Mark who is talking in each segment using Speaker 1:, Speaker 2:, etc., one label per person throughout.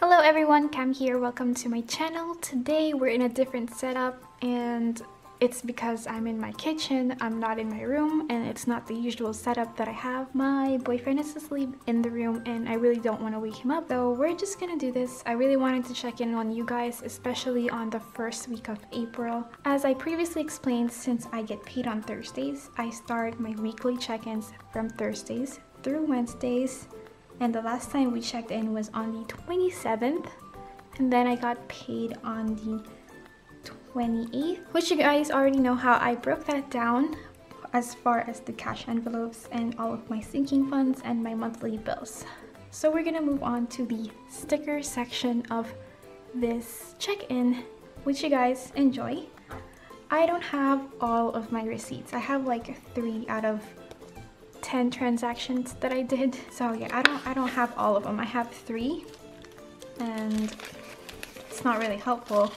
Speaker 1: Hello everyone, Cam here. Welcome to my channel. Today we're in a different setup and it's because I'm in my kitchen. I'm not in my room and it's not the usual setup that I have. My boyfriend is asleep in the room and I really don't want to wake him up. So we're just gonna do this. I really wanted to check in on you guys, especially on the first week of April. As I previously explained, since I get paid on Thursdays, I start my weekly check-ins from Thursdays through Wednesdays. And the last time we checked in was on the 27th, and then I got paid on the 28th, which you guys already know how I broke that down as far as the cash envelopes and all of my sinking funds and my monthly bills. So we're gonna move on to the sticker section of this check-in, which you guys enjoy. I don't have all of my receipts. I have like 3 out of 10 transactions that I did. So yeah, I don't have all of them. I have 3 and it's not really helpful,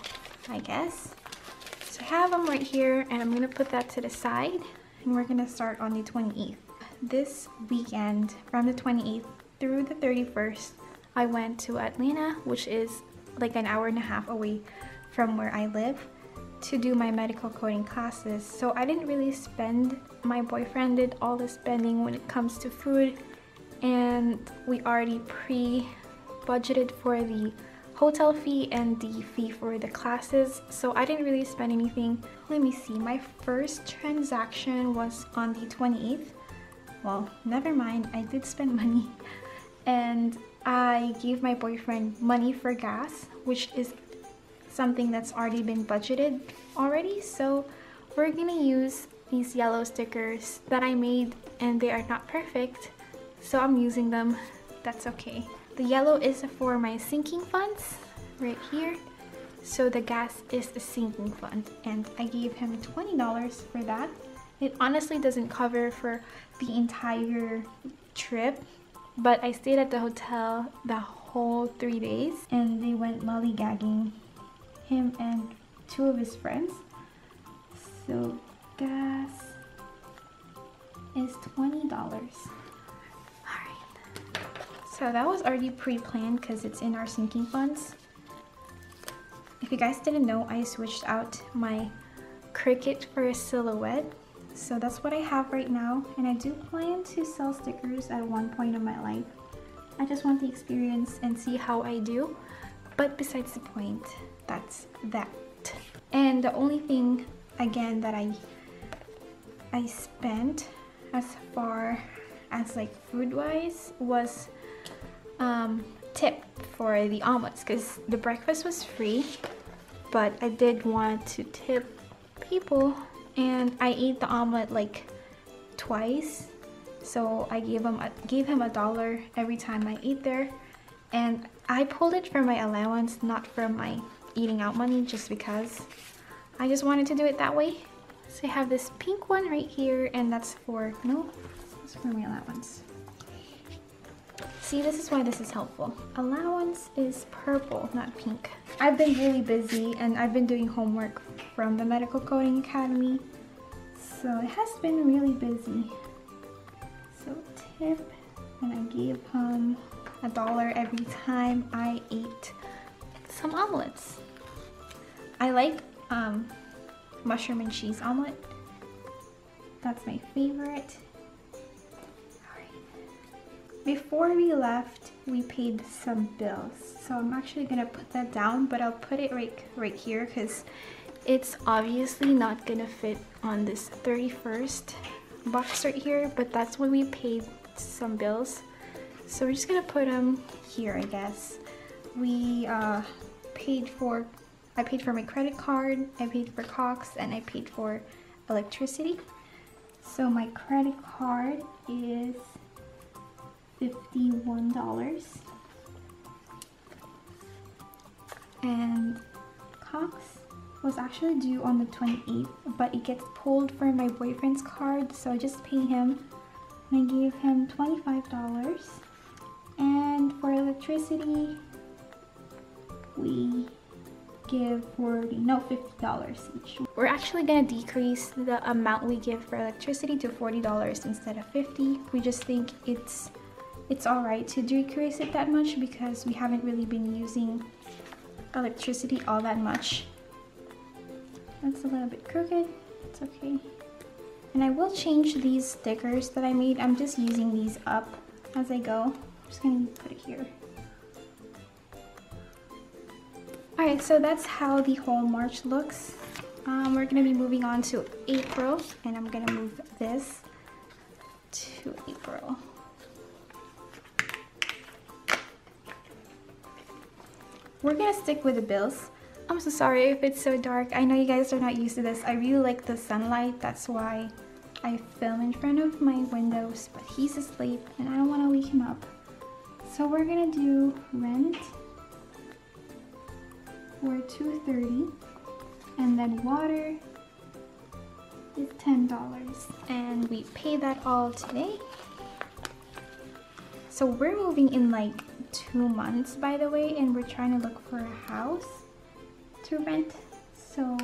Speaker 1: I guess. So I have them right here and I'm gonna put that to the side and we're gonna start on the 28th. This weekend from the 28th through the 31st, I went to Atlanta, which is like an hour and a half away from where I live, to do my medical coding classes. So I didn't really spend. My boyfriend did all the spending when it comes to food, and we already pre-budgeted for the hotel fee and the fee for the classes, so I didn't really spend anything. Let me see, my first transaction was on the 28th. Well, never mind, I did spend money, and I gave my boyfriend money for gas, which is something that's already been budgeted already. So we're gonna use these yellow stickers that I made, and they are not perfect, so I'm using them. That's okay. The yellow is for my sinking funds right here, so the gas is a sinking fund, and I gave him $20 for that. It honestly doesn't cover for the entire trip, but I stayed at the hotel the whole 3 days and they went lollygagging, him and 2 of his friends. So gas is $20. Alright, so that was already pre-planned because it's in our sinking funds. If you guys didn't know, I switched out my Cricut for a silhouette, so that's what I have right now, and I do plan to sell stickers at one point in my life. I just want the experience and see how I do, but besides the point, that's that. And the only thing again that I spent as far as like food wise was tip for the omelets, because the breakfast was free, but I did want to tip people, and I ate the omelet like twice, so I gave him $1 every time I ate there, and I pulled it from my allowance, not from my eating out money, just because I just wanted to do it that way. So I have this pink one right here, and that's for, no, that's for my allowance. See, this is why this is helpful. Allowance is purple, not pink. I've been really busy and I've been doing homework from the Medical Coding Academy, so it has been really busy. So tip, and I gave him $1 every time I ate some omelets. I like mushroom and cheese omelet. That's my favorite. Alright. Before we left, we paid some bills. So I'm actually gonna put that down, but I'll put it right here because it's obviously not gonna fit on this 31st box right here, but that's when we paid some bills. So we're just gonna put them here, I guess. We I paid for my credit card, I paid for Cox, and I paid for electricity. So my credit card is $51, and Cox was actually due on the 28th, but it gets pulled from my boyfriend's card, so I just pay him, and I gave him $25. And for electricity, we give $50 each. We're actually gonna decrease the amount we give for electricity to $40 instead of $50. We just think it's it's alright to decrease it that much because we haven't really been using electricity all that much. That's a little bit crooked, it's okay. And I will change these stickers that I made. I'm just using these up as I go. I'm just gonna put it here. Alright, so that's how the whole March looks. We're gonna be moving on to April, and I'm gonna move this to April. We're gonna stick with the bills. I'm so sorry if it's so dark. I know you guys are not used to this. I really like the sunlight. That's why I film in front of my windows, but he's asleep and I don't want to wake him up. So we're gonna do rent for $2.30, and then water is $10, and we pay that all today. So we're moving in like 2 months, by the way, and we're trying to look for a house to rent. So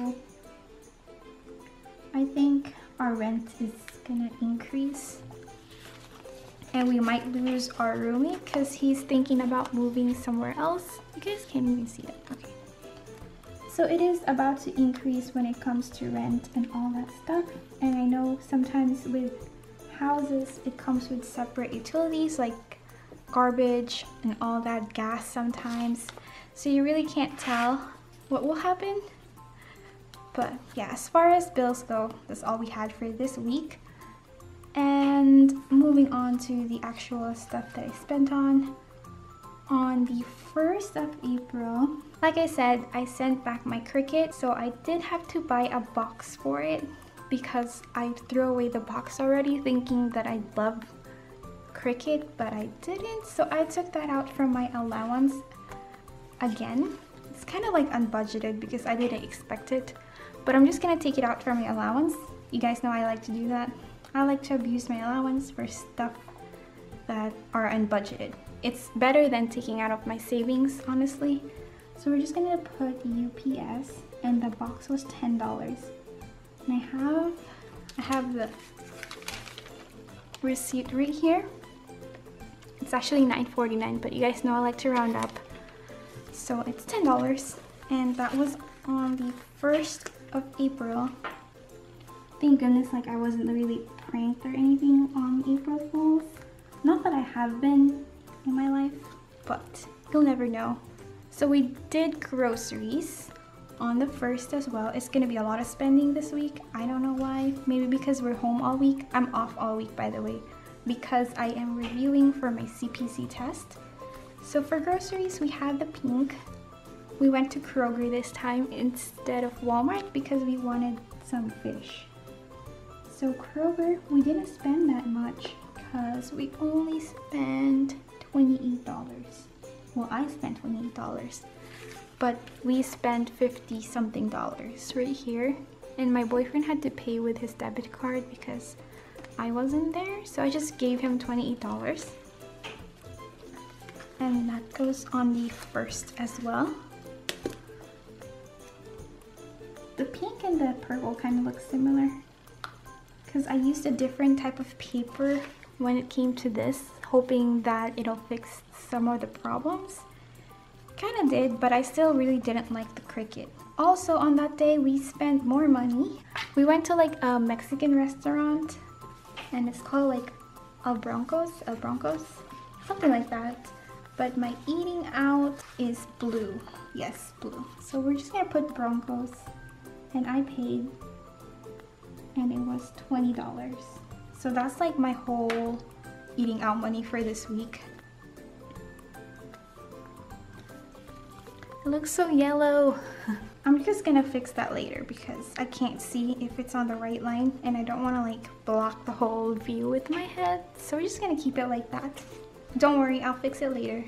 Speaker 1: I think our rent is gonna increase, and we might lose our roommate because he's thinking about moving somewhere else. You guys can't even see it. Okay. So it is about to increase when it comes to rent and all that stuff. And I know sometimes with houses it comes with separate utilities like garbage and all that, gas sometimes, so you really can't tell what will happen. But yeah, as far as bills go, that's all we had for this week. And moving on to the actual stuff that I spent on the 1st of April, like I said, I sent back my Cricut, so I did have to buy a box for it because I threw away the box already thinking that I love Cricut, but I didn't. So I took that out from my allowance again. It's kind of like unbudgeted because I didn't expect it, but I'm just gonna take it out from my allowance. You guys know I like to do that. I like to abuse my allowance for stuff that are unbudgeted. It's better than taking out of my savings, honestly. So we're just gonna put UPS, and the box was $10. And I have the receipt right here. It's actually $9.49, but you guys know I like to round up. So it's $10, and that was on the 1st of April. Thank goodness, like, I wasn't really pranked or anything on April Fools. Not that I have been in my life, but you'll never know. So we did groceries on the 1st as well. It's gonna be a lot of spending this week. I don't know why. Maybe because we're home all week. I'm off all week, by the way, because I am reviewing for my CPC test. So for groceries, we had the pink. We went to Kroger this time instead of Walmart because we wanted some fish. So Kroger, we didn't spend that much because we only spent $28. Well, I spent $28, but we spent 50 something dollars right here. And my boyfriend had to pay with his debit card because I wasn't there, so I just gave him $28. And that goes on the 1st as well. The pink and the purple kind of look similar because I used a different type of paper when it came to this, hoping that it'll fix some of the problems. Kind of did, but I still really didn't like the Cricut. Also on that day, we spent more money. We went to like a Mexican restaurant, and it's called like El Broncos, something like that. But my eating out is blue. Yes, blue. So we're just gonna put Broncos, and I paid, and it was $20. So that's like my whole eating out money for this week. It looks so yellow. I'm just gonna fix that later because I can't see if it's on the right line, and I don't want to like block the whole view with my head. So we're just gonna keep it like that. Don't worry, I'll fix it later.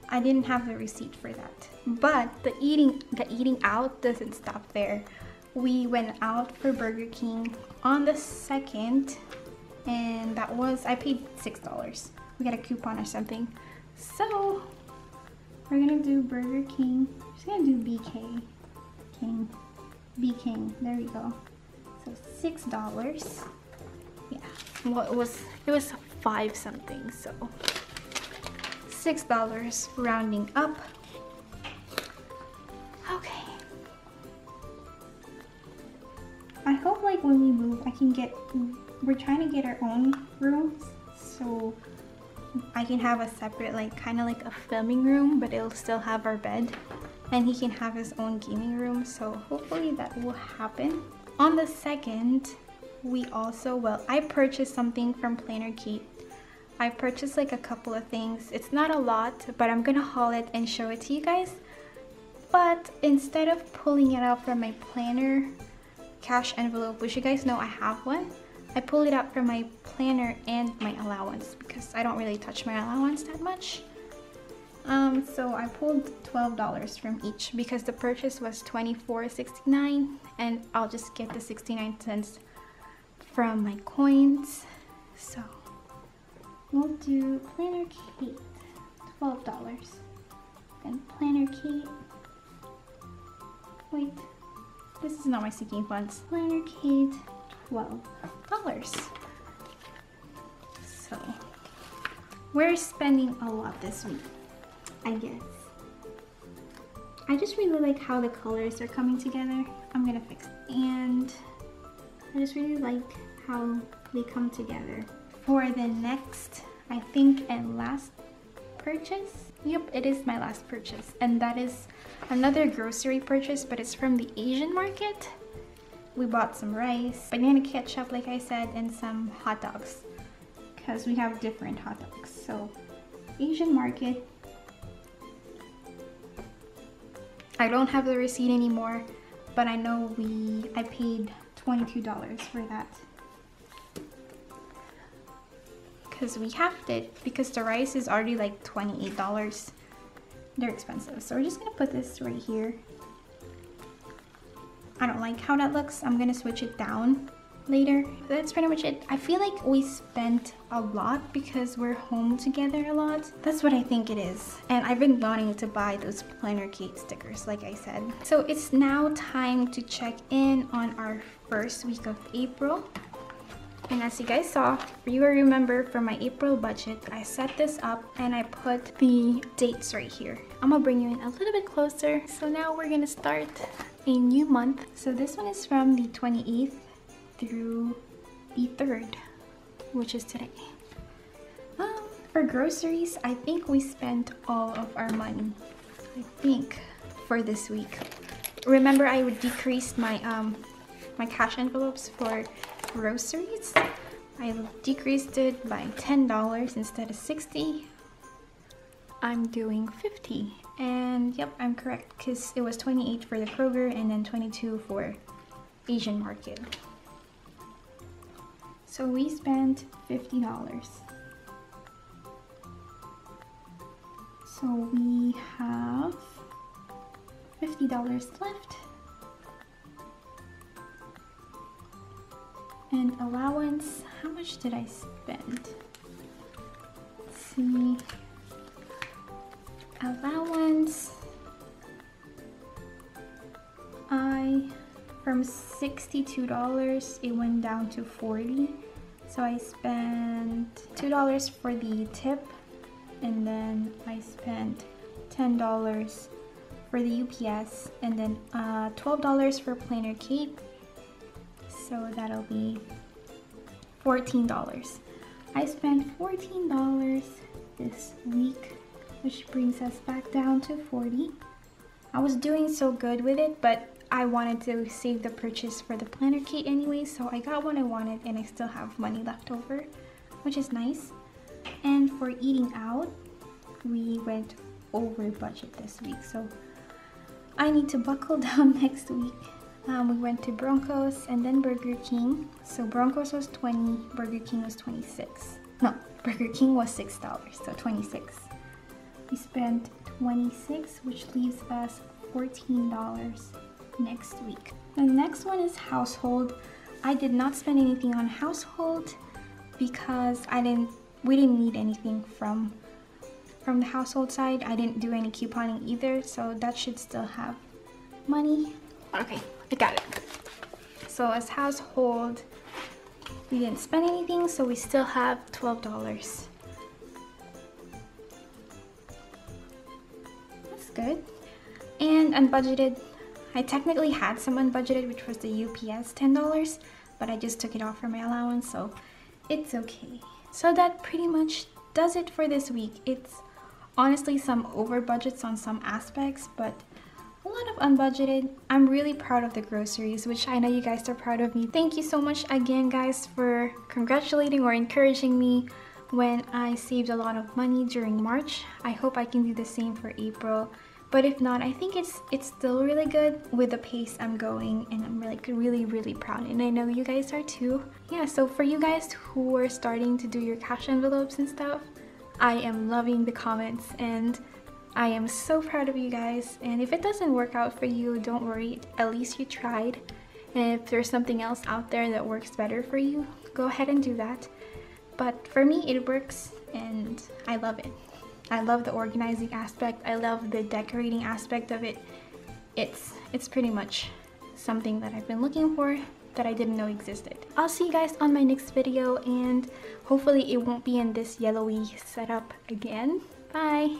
Speaker 1: I didn't have the receipt for that. But the eating out doesn't stop there. We went out for Burger King on the 2nd, and that was, I paid $6. We got a coupon or something. So we're gonna do Burger King. I'm just gonna do BK King. B King. There we go. So $6. Yeah. Well, it was 5 something, so $6 rounding up. Okay. I hope like when we move I can get, we're trying to get our own rooms, so I can have a separate, like kind of like a filming room, but it'll still have our bed, and he can have his own gaming room, so hopefully that will happen. On the 2nd, we also, well, I purchased something from Planner Kate. I purchased like a couple of things. It's not a lot, but I'm gonna haul it and show it to you guys. But instead of pulling it out from my planner cash envelope, which you guys know I have one, I pull it out from my planner and my allowance because I don't really touch my allowance that much. So I pulled $12 from each because the purchase was $24.69, and I'll just get the 69 cents from my coins. So we'll do Planner Kate, $12. And Planner Kate, wait, this is not my sinking funds. Planner Kate, $12. So we're spending a lot this week, I guess. I just really like how the colors are coming together. I'm gonna fix it. And I just really like how they come together. For the next, I think, and last purchase, yep, it is my last purchase, and that is another grocery purchase, but it's from the Asian market. We bought some rice, banana ketchup, like I said, and some hot dogs, because we have different hot dogs. So Asian market. I don't have the receipt anymore, but I know I paid $22 for that, because we halved it, because the rice is already like $28. They're expensive, so we're just gonna put this right here. I don't like how that looks. I'm gonna switch it down later. That's pretty much it. I feel like we spent a lot because we're home together a lot. That's what I think it is. And I've been wanting to buy those Planner Kate stickers, like I said. So it's now time to check in on our first week of April. And as you guys saw, you will remember for my April budget, I set this up and I put the dates right here. I'm gonna bring you in a little bit closer. So now we're gonna start a new month. So this one is from the 28th through the 3rd, which is today. For groceries, I think we spent all of our money, I think, for this week. Remember, I would decrease my my cash envelopes for groceries. I decreased it by $10 instead of $60. I'm doing $50, and yep, I'm correct, because it was $28 for the Kroger and then $22 for Asian market. So we spent $50. So we have $50 left. And allowance, how much did I spend? Let's see. Allowance, from $62, it went down to $40. So I spent $2 for the tip, and then I spent $10 for the UPS, and then $12 for Planner Kate. So that'll be $14. I spent $14 this week, which brings us back down to $40. I was doing so good with it, but I wanted to save the purchase for the Planner Kate anyway, so I got what I wanted and I still have money left over, which is nice. And for eating out, we went over budget this week, so I need to buckle down next week. We went to Broncos and then Burger King. So Broncos was $20, Burger King was $26. No, Burger King was $6, so $26. We spent $26, which leaves us $14 next week. The next one is household. I did not spend anything on household because we didn't need anything from the household side. I didn't do any couponing either, so that should still have money. Okay, I got it. So as household, We didn't spend anything, so we still have $12. That's good. And unbudgeted, I technically had some unbudgeted, which was the UPS $10, but I just took it off from my allowance, so it's okay. So that pretty much does it for this week. It's honestly some over budgets on some aspects, but a lot of unbudgeted. I'm really proud of the groceries, which I know you guys are proud of me. Thank you so much again, guys, for congratulating or encouraging me when I saved a lot of money during March. I hope I can do the same for April. But if not, I think it's still really good with the pace I'm going, and I'm really proud, and I know you guys are too. Yeah, so for you guys who are starting to do your cash envelopes and stuff, I am loving the comments and I am so proud of you guys. And if it doesn't work out for you, don't worry, at least you tried. And if there's something else out there that works better for you, go ahead and do that. But for me, it works and I love it. I love the organizing aspect. I love the decorating aspect of it. It's pretty much something that I've been looking for that I didn't know existed. I'll see you guys on my next video, and hopefully it won't be in this yellowy setup again. Bye!